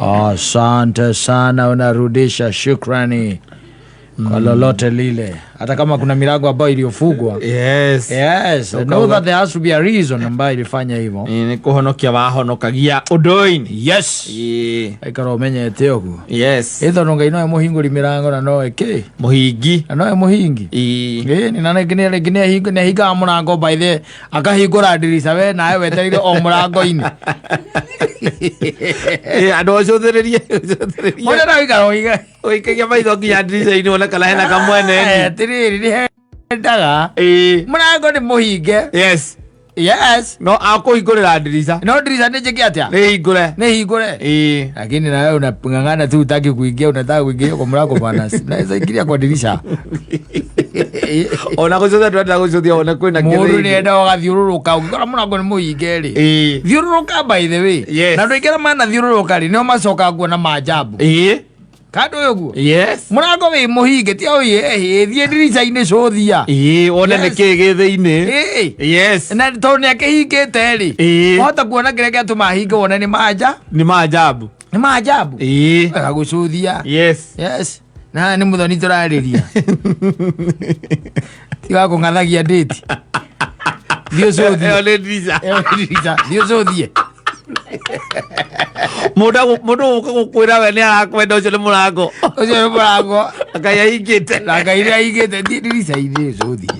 Asante sana, unarudisha shukrani kwa lolote lile, hata kama kuna milango ambayo iliyofungwa. Yes. Yes. Know that there has to be a reason ambayo ilifanya hivyo. Ni kuhonokia wahonokagia undoini. Yes. Aikaro menyete ogu. Yes. Etho nonga ino muhinguri milango na no eke. Muhingi. Na no muhingi. Ni nana gine higa mulango by the akahingura dirisa we nawe weterire o mulango ini. Ando cothererie. Mwana na ikaro higa. Oikagia maitho nginya dirisa ini wona kana hena kamwene. Tiriri ni hendaga. Mulango ni muhinge. Yes. Yes. No akuhingurira dirisa. No dirisa ni jiki atia? Ni hingure. Lakini na wewe unapingangana tu utaki kuingia, unataka kuingia kwa mlango bwana. Naweza ingia kwa dirisha. Ona kucothia ndwenda gucothia ona kwina kire. Mundu ni enda ugathiururuka ukora mlango ni muhinge ri. Thiururuka by the way. Na ndoikera mana thiururuka ri no macoka kuona maajabu. Kado yogu. Yes. Murango we muhinge ti oye thie dirisa ine cothia. Wona ne kege theine. Yes. Na to ne akihingite ri. Hota kuona kireke atumahinge wona ni maaja. Ni maajabu. Ni maajabu. Agucuthia. Yes. Yes. Na ni muthoni turariria. Tiga kungathagia date. Dio cothia. Ole dirisa. Dio cothia. Mudu gukwira we ni arakwenda ucio ni murango. Ucio ni murango. Akaya hingite. Akaya hingite dirisa ine cothia.